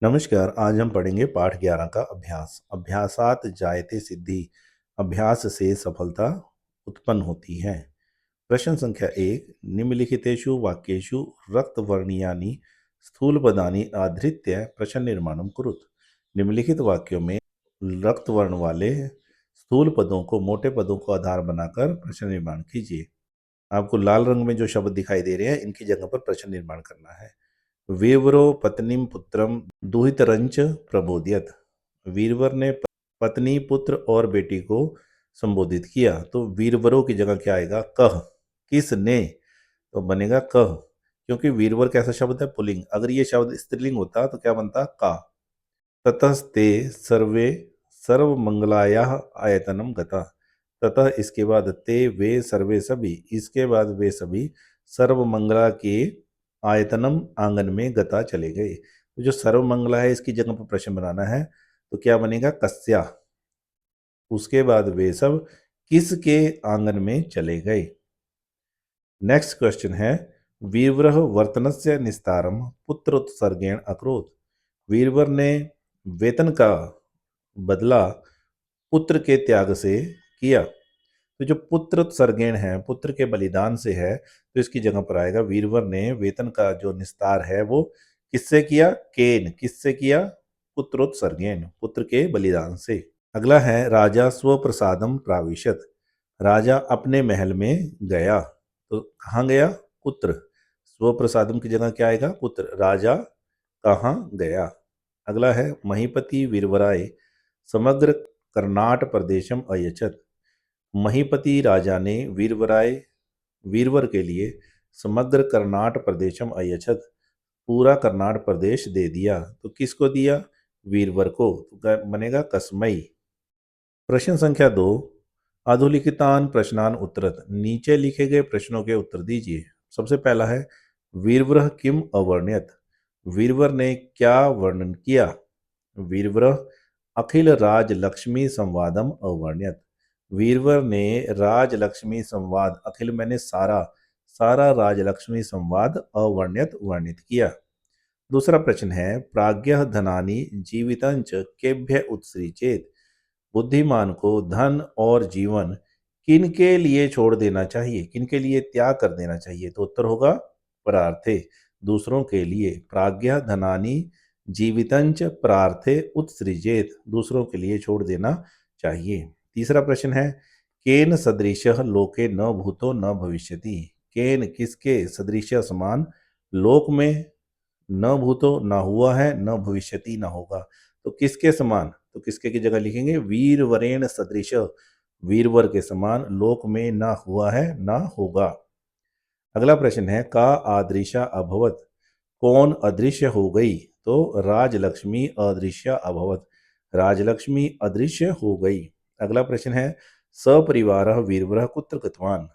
नमस्कार। आज हम पढ़ेंगे पाठ 11 का अभ्यास। अभ्यासात जायते सिद्धि। अभ्यास से सफलता उत्पन्न होती है। प्रश्न संख्या 1, निम्नलिखितेषु वाक्येषु रक्तवर्णीयानि स्थूलपदानि आधृत्य प्रश्न निर्माणं कुरुत। निम्नलिखित वाक्यों में रक्त वर्ण वाले स्थूल पदों को, मोटे पदों को आधार बनाकर प्रश्न निर्माण कीजिए। आपको लाल रंग में जो शब्द दिखाई दे रहे हैं, इनकी जगह पर प्रश्न निर्माण करना है। वीरवरो पत्नीम पुत्रम दुहितरंच प्रबोध्यत। वीरवर ने पत्नी, पुत्र और बेटी को संबोधित किया। तो वीरवरों की जगह क्या आएगा? कह। किसने? तो बनेगा कह, क्योंकि वीरवर कैसा शब्द है? पुल्लिंग। अगर ये शब्द स्त्रीलिंग होता तो क्या बनता? का। ततस्ते सर्वे सर्वमंगलायाः आयतनम गता। ततः इसके बाद ते वे सर्वे सभी, इसके बाद वे सभी सर्वमंगला के आयतनम आंगन में गता चले गए। तो जो सर्वमंगला है, इसकी जगह पर प्रश्न बनाना है। तो क्या बनेगा? कस्या। उसके बाद वे सब किसके आंगन में चले गए। नेक्स्ट क्वेश्चन है, वीरवरः वर्तनस्य निस्तारम पुत्रोत्सर्गेण अकरोत्। वीरवर ने वेतन का बदला पुत्र के त्याग से किया। तो जो पुत्र उत्सर्गेण है, पुत्र के बलिदान से है, तो इसकी जगह पर आएगा वीरवर ने वेतन का जो निस्तार है वो किससे किया? केन। किससे किया? पुत्रोत्सर्गेण, पुत्र के बलिदान से। अगला है, राजा स्वप्रसादम प्राविशत। राजा अपने महल में गया। तो कहाँ गया? पुत्र। स्वप्रसादम की जगह क्या आएगा? पुत्र। राजा कहाँ गया। अगला है, महीपति वीरवराय समग्र कर्नाट प्रदेशम अयचत। महीपति राजा ने वीरवर के लिए समग्र कर्नाट प्रदेशम अयचत, पूरा कर्नाट प्रदेश दे दिया। तो किसको दिया? वीरवर को। तो बनेगा कस्मई। प्रश्न संख्या 2, अधोलिखितान प्रश्नान उत्तरत। नीचे लिखे गए प्रश्नों के उत्तर दीजिए। सबसे पहला है, वीरवर किम अवर्ण्यत। वीरवर ने क्या वर्णन किया? वीरवर अखिल राजलक्ष्मी संवादम अवर्ण्यत। वीरवर ने राजलक्ष्मी संवाद, अखिल मैंने सारा, सारा राजलक्ष्मी संवाद अवर्ण्यत वर्णित किया। दूसरा प्रश्न है, प्राज्ञः धनानि जीवितंच केभ्य उत्सृजेत। बुद्धिमान को धन और जीवन किन के लिए छोड़ देना चाहिए, किन के लिए त्याग कर देना चाहिए? तो उत्तर होगा परार्थे, दूसरों के लिए। प्राज्ञः धनानि जीवितंच परार्थे उत्सृजेत, दूसरों के लिए छोड़ देना चाहिए। तीसरा प्रश्न है, केन सदृशः लोके न भूतो न भविष्यति। केन किसके, सदृश समान, लोक में, न भूतो न हुआ है, न भविष्यति न होगा। तो किसके समान? तो किसके की जगह लिखेंगे? वीरवरेण सदृश, वीरवर के समान, लोक में न हुआ है न होगा। अगला प्रश्न है, का आदृशा अभवत। कौन अदृश्य हो गई? तो राजलक्ष्मी अदृश्य अभवत, राजलक्ष्मी अदृश्य हो गई। अगला प्रश्न है, सपरिवार वीरवर कुत्र गतवान।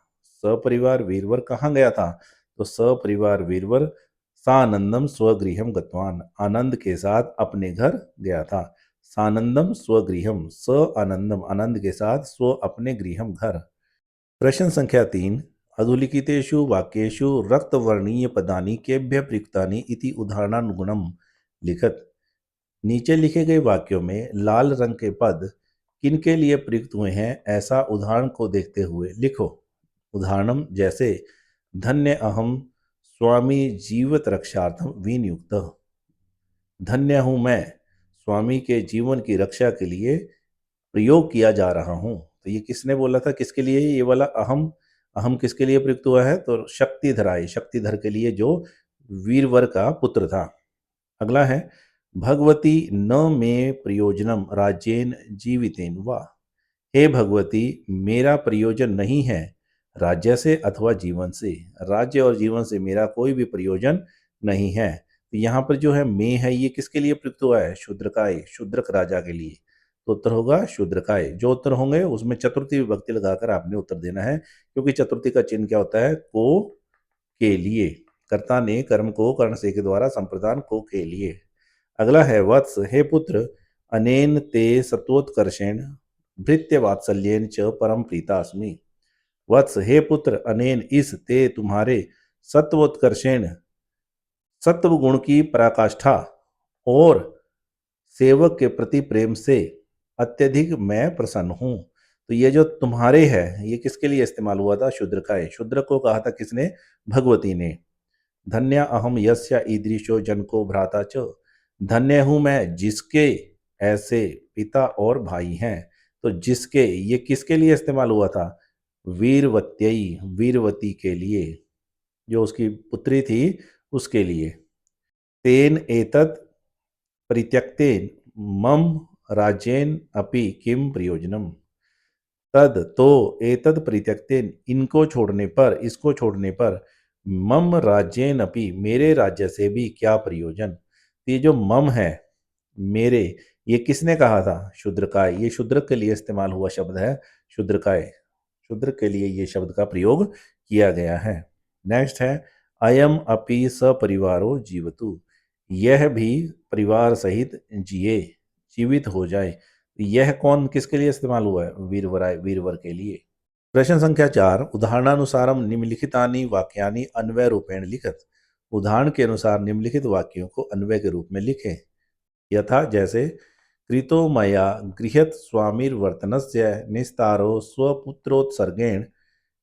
सपरिवार वीरवर कहाँ गया था? तो सपरिवार वीरवर सानंदम स्वगृहम गतवान, आनंद के साथ अपने घर गया था। सानंदम स्वगृहम, स आनंदम, आनंद के साथ, स्व अपने, गृहम घर। प्रश्न संख्या 3, अधोलिखितेषु वाक्येषु रक्तवर्णीय पदानि केभ्य प्रयुक्तानि इति उदाहरणानुगुणम लिखत। नीचे लिखे गए वाक्यों में लाल रंग के पद किनके लिए प्रयुक्त हुए हैं, ऐसा उदाहरण को देखते हुए लिखो। उदाहरणम जैसे, धन्य अहम स्वामी जीवित रक्षार्थम विनियुक्त। धन्य हूँ मैं, स्वामी के जीवन की रक्षा के लिए प्रयोग किया जा रहा हूँ। तो ये किसने बोला था? किसके लिए? ये वाला अहम, अहम किसके लिए प्रयुक्त हुआ है? तो शक्तिधराय, शक्तिधर के लिए, जो वीरवर का पुत्र था। अगला है, भगवती न मे प्रयोजनम राज्येन जीवितेन वा। हे भगवती, मेरा प्रयोजन नहीं है राज्य से अथवा जीवन से। राज्य और जीवन से मेरा कोई भी प्रयोजन नहीं है। तो यहाँ पर जो है मे है, ये किसके लिए प्रयुक्त हुआ है? शूद्रकाय, शूद्रक राजा के लिए। तो उत्तर होगा शूद्रकाय। जो उत्तर होंगे उसमें चतुर्थी विभक्ति लगाकर आपने उत्तर देना है, क्योंकि चतुर्थी का चिन्ह क्या होता है? को के लिए। कर्ता ने कर्म को कर्ण से के द्वारा संप्रदान को के लिए। अगला है, वत्स, हे पुत्र, अनेन ते सत्वोत्कर्षेण भृत्य वात्सल्येन च परम प्रीतास्मि। वत्स, हे पुत्र, अनेन इस, ते तुम्हारे, सत्वोत्कर्षेण सत्व गुण की पराकाष्ठा और सेवक के प्रति प्रेम से अत्यधिक मैं प्रसन्न हूँ। तो ये जो तुम्हारे है ये किसके लिए इस्तेमाल हुआ था? शूद्र का है। शूद्र को कहा था किसने? भगवती ने। धन्य अहम यस्य ईदृशो जनको भ्राता च। धन्य हूं मैं जिसके ऐसे पिता और भाई हैं। तो जिसके ये किसके लिए इस्तेमाल हुआ था? वीरवत्यई, वीरवती के लिए, जो उसकी पुत्री थी उसके लिए। तेन एतत् परित्यक्तेन मम राज्येन अपि किम प्रयोजनम। तद तो एतद परित्यक्तेन, इनको छोड़ने पर, इसको छोड़ने पर, मम राज्येन अपि, मेरे राज्य से भी क्या प्रयोजन। ये जो मम है, मेरे, ये किसने कहा था? शूद्रकाय। ये शूद्र के लिए इस्तेमाल हुआ शब्द है, शूद्रकाय। शूद्र के लिए ये शब्द का प्रयोग किया गया है। नेक्स्ट है अयम अपि सपरिवारो जीवतु। यह भी परिवार सहित जिए, जीवित हो जाए। यह कौन किसके लिए इस्तेमाल हुआ है? वीरवराय, वीरवर के लिए। प्रश्न संख्या 4, उदाहरणानुसारम निम्नलिखितानि वाक्यानि अन्वय रूपेण लिखत। उदाहरण के अनुसार निम्नलिखित वाक्यों को अन्वय के रूप में लिखें। यथा, जैसे, कृतो मया गृहत स्वामिर्वर्तनस्य निस्तारो स्वपुत्रोत्सर्गेण।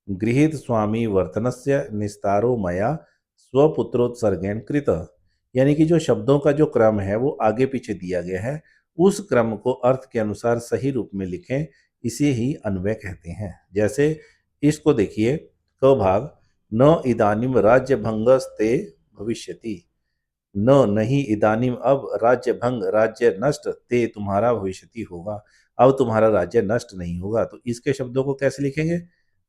गृहीत स्वामी वर्तनस्य निस्तारो मया स्वपुत्रोत्सर्गेण कृतः। यानी कि जो शब्दों का जो क्रम है वो आगे पीछे दिया गया है, उस क्रम को अर्थ के अनुसार सही रूप में लिखें, इसे ही अन्वय कहते हैं। जैसे इसको देखिए, क भाग, न इदानीम राज्य भंगस्ते भविष्यति। न, नहीं, इदानीम, अब, राज्य भंग, राज्य नष्ट, ते, तुम्हारा, भविष्यति, होगा, अब तुम्हारा राज्य नष्ट नहीं होगा। तो इसके शब्दों को कैसे लिखेंगे?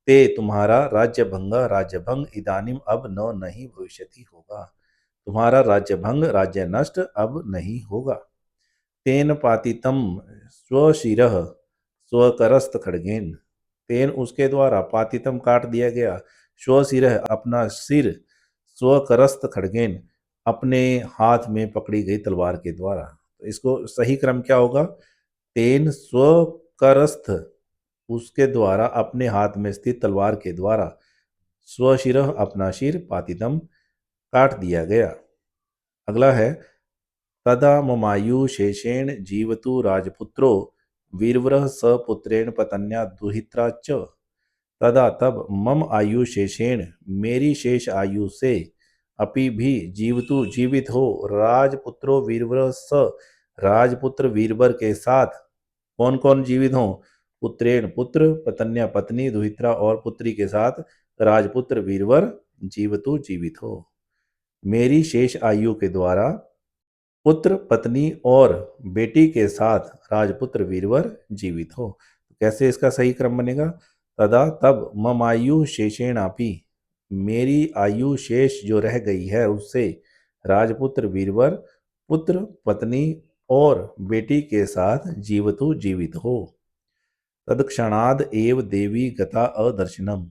ते, तुम्हारा, राज्य भंग, राज्य भंग, इदानीम, अब, न, नहीं, भविष्यति, होगा, तुम्हारा राज्य भंग, राज्य नष्ट अब नहीं होगा। तेन पातितम स्वशिरः स्वकरस्त खड्गेन। तेन, उसके द्वारा, पातितम, काट दिया गया, स्वशिरः, अपना सिर, स्वकरस्त खड्गेन, अपने हाथ में पकड़ी गई तलवार के द्वारा। तो इसको सही क्रम क्या होगा? तेन स्वकरस्थ, उसके द्वारा, अपने हाथ में स्थित तलवार के द्वारा, स्वशिरः, अपना सिर, पातितम, काट दिया गया। अगला है तदा ममायु शेषेण जीवतु राजपुत्रो वीरवरः सपुत्रेण पत्न्या दुहित्रा च। तदा, तब, मम आयु शेषेण, मेरी शेष आयु से, अपि भी, जीवतु, जीवित हो, राजपुत्रो वीरवर स, राजपुत्र वीरवर के साथ। कौन कौन जीवित हो? पुत्रेण, पुत्र, पत्न्या, पत्नी, दुहित्रा, और पुत्री के साथ राजपुत्र वीरवर जीवतु, जीवित हो। मेरी शेष आयु के द्वारा पुत्र, पत्नी और बेटी के साथ राजपुत्र वीरवर जीवित हो। कैसे इसका सही क्रम बनेगा? तदा, तब, ममायु शेषेणापि, मेरी आयु शेष जो रह गई है उससे, राजपुत्र वीरवर, पुत्र, पत्नी और बेटी के साथ जीवतु, जीवित हो। तत्क्षणाद एव देवी गता अदर्शनम।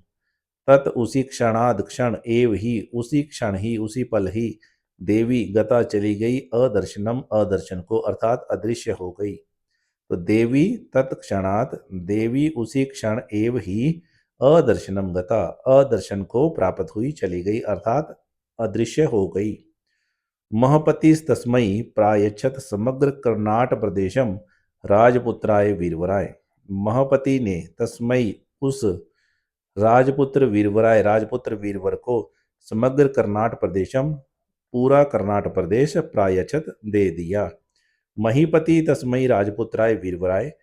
तत्, उसी क्षणाद, क्षण, एव ही, उसी क्षण ही, उसी पल ही, देवी, गता, चली गई, अदर्शनम, अदर्शन को, अर्थात अदृश्य हो गई। तो देवी तत्क्षणात, देवी उसी क्षण, एव ही, अदर्शनम गता, अदर्शन को प्राप्त हुई, चली गई, अर्थात अदृश्य हो गई। महपति तस्मयी प्रायच्छत समग्र कर्नाट प्रदेशम राजपुत्राय वीरवराय। महपति ने तस्मयी, उस, राजपुत्र वीरवराय, राजपुत्र वीरवर को, समग्र कर्नाट प्रदेशम, पूरा कर्नाट प्रदेश, प्रायच्छत, दे दिया। महीपति तस्मयी राजपुत्राय वीरवराय,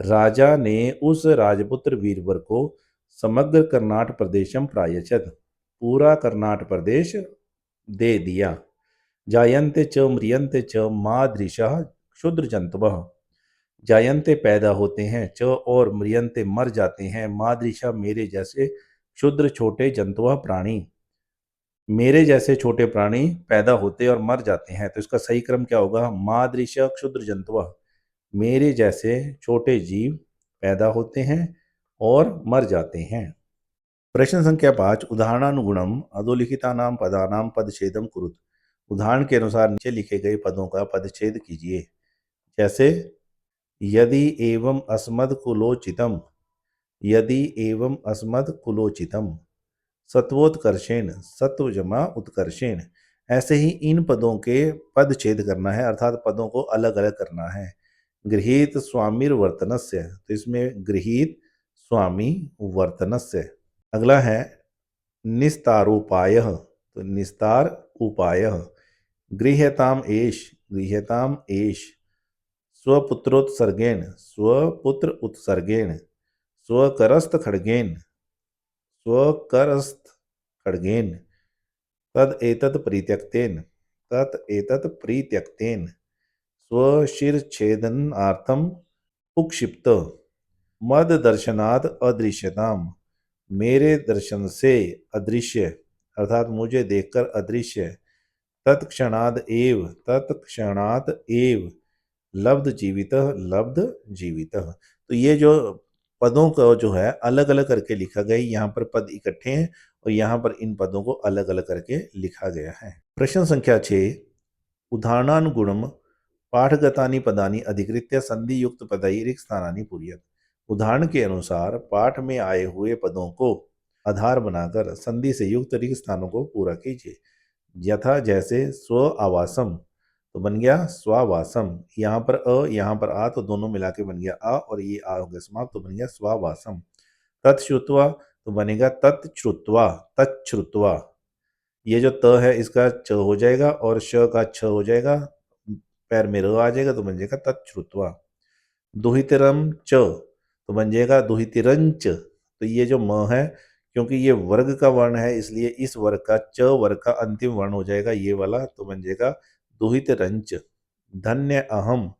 राजा ने उस राजपुत्र वीरवर को समग्र कर्नाट प्रदेशम प्रायच्छत, पूरा कर्नाट प्रदेश, दे दिया। जायन्ते च म्रियन्ते च मादृशः क्षुद्र जंतवः। जायन्ते, पैदा होते हैं, च, और, म्रियन्ते, मर जाते हैं, मादृशा, मेरे जैसे, क्षुद्र, छोटे, जंतुवः, प्राणी, मेरे जैसे छोटे प्राणी पैदा होते और मर जाते हैं। तो इसका सही क्रम क्या होगा? मादृश क्षुद्र जंतुवः, मेरे जैसे छोटे जीव पैदा होते हैं और मर जाते हैं। प्रश्न संख्या 5, उदाहरणानुगुणम अधोलिखितानां पदानां पदच्छेदम कुरुत। उदाहरण के अनुसार नीचे लिखे गए पदों का पदच्छेद कीजिए। जैसे, यदि एवं अस्मद कुलोचितम, यदि एवं अस्मद कुलोचितम, सत्वोत्कर्षेण, सत्व जमा उत्कर्षेण, ऐसे ही इन पदों के पद छेद करना है, अर्थात पदों को अलग अलग करना है। गृहीत स्वामिर्वर्तनस्य, तो इसमें गृहीत स्वामी वर्तनस्य। अगला है निस्तारोपायः, तो निस्तार उपायः। गृह्यताम एष, गृह्यताम एष। स्वपुत्रोत्सर्गेण, स्वपुत्र उत्सर्गेण। स्वकरस्थ खड्गेन, स्वकरस्थ खड्गेन। तद एतत् परित्यक्तेन, तत् एतत् परित्यक्तेन। स्वशिरच्छेदनार्थम उक्षिप्त। मद दर्शनात् अदृश्यताम, मेरे दर्शन से अदृश्य, अर्थात मुझे देखकर अदृश्य। तत्क्षणाद एव, तत्क्षणात एव। लब्ध जीवित, लब्ध जीवित। तो ये जो पदों का जो है अलग अलग करके लिखा गया है, यहाँ पर पद इकट्ठे हैं और यहाँ पर इन पदों को अलग अलग करके लिखा गया है। प्रश्न संख्या 6, उदाहरणानुगुणम पाठगतानि पदानि अधिकृत्य संधि युक्त पदैः रिक्त स्थानानि पूरयेत्। उदाहरण के अनुसार पाठ में आए हुए पदों को आधार बनाकर संधि से युक्त रिक्त स्थानों को पूरा कीजिए। यथा जैसे स्व आवासम, तो बन गया स्वावासम। यहाँ पर अ, यहाँ पर आ, तो दोनों मिला के बन गया आ, और ये आ हो गया समाप्त, तो बन गया स्वावासम। तत्श्रुत्वा, तो बनेगा तत्श्रुत्वा, तच्छ्रुत्वा। ये जो त है इसका च हो जाएगा और श का छ हो जाएगा, पैर में र आ जाएगा, तो बन जाएगा तच्छ्रुत्वा। दुहितरम च, तो बन जाएगा दुहितिरंच। तो ये जो म है, क्योंकि ये वर्ग का वर्ण है, इसलिए इस वर्ग का च वर्ग का अंतिम वर्ण हो जाएगा ये वाला, तो बन जाएगा दुहितरंच। धन्य अहम,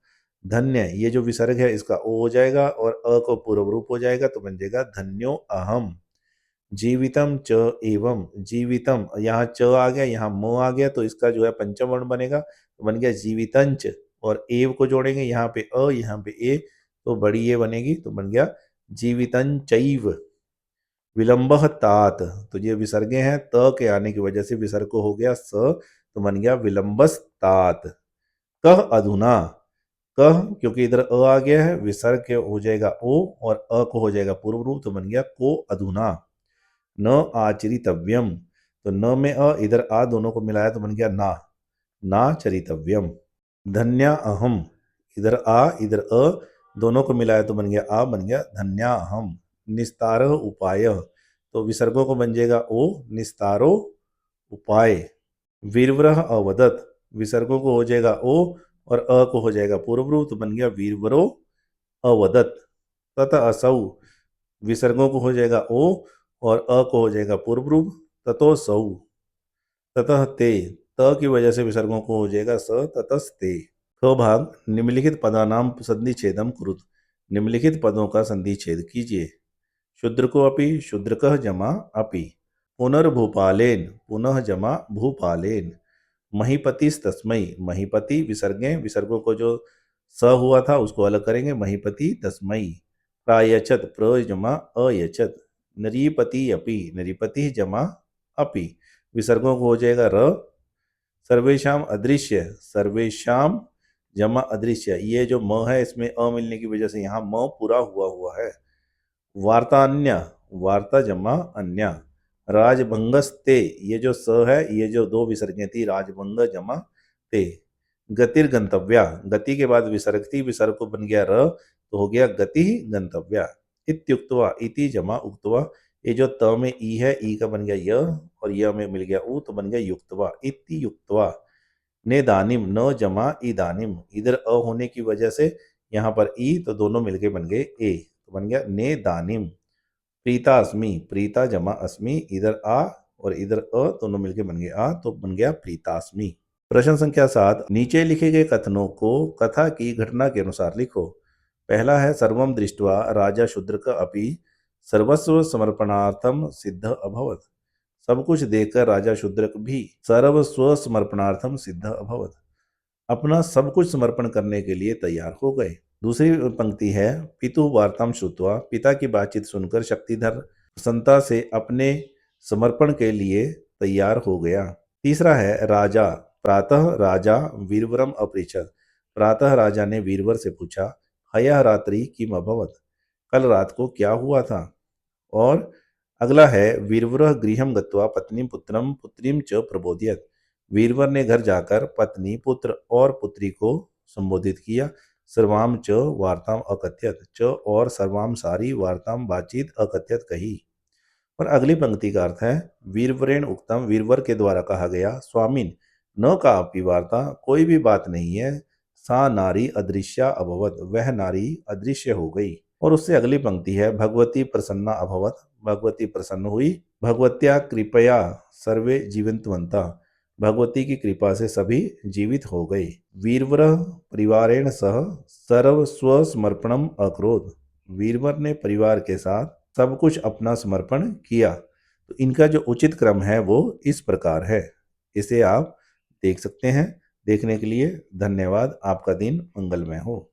धन्य ये जो विसर्ग है इसका ओ हो जाएगा और अ को पूर्व रूप हो जाएगा, तो बन जाएगा धन्यो अहम। जीवितम च एवं, जीवितम यहाँ च आ गया, यहाँ म आ गया, तो इसका जो है पंचम वर्ण बनेगा, तो बन गया जीवितंच। और एव को जोड़ेंगे, यहाँ पे अ, यहाँ पे ए, तो बड़ी ये बनेगी, तो बन गया जीवितंचैव। विलंबः तात, तो ये विसर्गे हैं, त के आने की वजह से विसर्ग को हो गया स, तो बन गया विलंबस्तात। कह अधुना, कह क्योंकि इधर अ आ गया है, विसर्ग के हो जाएगा ओ और अ को हो जाएगा पूर्व रूप, तो बन गया को अधुना। न आचरितव्यम, तो न में अ, इधर आ, दोनों को मिलाया तो बन गया ना, ना चरितव्यम। धन्या अहम, इधर आ इधर अ, दोनों को मिलाया तो बन गया आ, बन गया धन्या अहम। निस्तार उपाय, तो विसर्गों को बन जाएगा ओ, निस्तारो उपाय। वीरवरः अवदत, विसर्गों को हो जाएगा ओ और अ को हो जाएगा पूर्व रूप, तो बन गया वीरवरो अवदत। तथा असौ, विसर्गों को हो जाएगा ओ और अ को हो जाएगा पूर्व रूप, ततो सौ। ततः ते, त की वजह से विसर्गों को हो जाएगा स, ततस्ते। ख भाग, निम्नलिखित पदानाम संधि छेदम कुरुत, निम्नलिखित पदों का संधि छेद कीजिए। शूद्र को अपि, शूद्रकः जमा अपि। पुनर्भूपालेन, पुनः जमा भूपालेन। महीपतिस्तस्मै, महीपति विसर्गें, विसर्गों को जो स हुआ था उसको अलग करेंगे, महीपति तस्मै। प्रायच्छत, प्र जमा अयच्छत। नरीपति अपि, नरीपति जमा अपि, विसर्गों को हो जाएगा र। सर्वेशाम अदृश्य, सर्वेशाम जमा अदृश्य, ये जो म है इसमें अ मिलने की वजह से यहाँ म पूरा हुआ है। वार्तान्य, वार्ता जमा अन्य। राजभंगस्ते, ये जो स है, ये जो दो विसर्गें थी, राजभंग जमा ते। गतिर्गंतव्या, गति के बाद विसर्ग थी, विसर्ग को बन गया र, तो हो गया गति गंतव्या। इत्युक्त्वा, इति जमा उक्त्वा, ये जो त में ई है, ई का बन गया य और य में मिल गया उ, तो बन गया युक्त्वा, इति युक्त्वा। नेदानिम, न जमा इदानिम, इधर अ होने की वजह से यहाँ पर ई, तो दोनों मिलके बन गए ए, तो बन गया नेदानिम। प्रीता अस्मि, प्रीता जमा अस्मि, इधर आ और इधर अ, दोनों मिलके बन गए आ, तो बन गया प्रीतास्मि। प्रश्न संख्या 7, नीचे लिखे गए कथनों को कथा की घटना के अनुसार लिखो। पहला है सर्वम दृष्ट्वा राजा शूद्रक अपि सर्वस्व समर्पणार्थम सिद्ध अभवत। सब कुछ देखकर राजा शूद्रक भी सर्वस्व समर्पणार्थम सिद्ध अभवत, अपना सब कुछ समर्पण करने के लिए तैयार हो गए। दूसरी पंक्ति है पितु वार्ताम श्रुत्वा, पिता की बातचीत सुनकर शक्तिधर प्रसन्नता से अपने समर्पण के लिए तैयार हो गया। तीसरा है राजा, प्रातः राजा वीरवरम अपृच्छत, प्रातः राजा ने वीरवर से पूछा, हयः रात्रि किम अभवत, कल रात को क्या हुआ था। और अगला है वीरवरः गृहं गत्वा पत्नीं पुत्रं पुत्रीं च प्रबोधयत, वीरवर ने घर जाकर पत्नी, पुत्र और पुत्री को संबोधित किया। सर्वाम च वार्ताम अकथ्यत, च और सर्वाम सारी वार्ताम बातचीत अकथ्यत कही। और अगली पंक्ति का अर्थ है वीरवरेण उक्तम, वीरवर के द्वारा कहा गया, स्वामिन न कापि वार्ता, कोई भी बात नहीं है, सा नारी अदृश्या अभवत, वह नारी अदृश्य हो गई। और उससे अगली पंक्ति है भगवती प्रसन्ना अभवत, भगवती प्रसन्न हुई। भगवत्या कृपया सर्वे जीवंतवंता, भगवती की कृपा से सभी जीवित हो गए। वीरवर परिवारेण सह सर्वस्व समर्पणम अकरोध, वीरवर ने परिवार के साथ सब कुछ अपना समर्पण किया। तो इनका जो उचित क्रम है वो इस प्रकार है। इसे आप देख सकते हैं। देखने के लिए धन्यवाद। आपका दिन मंगलमय हो।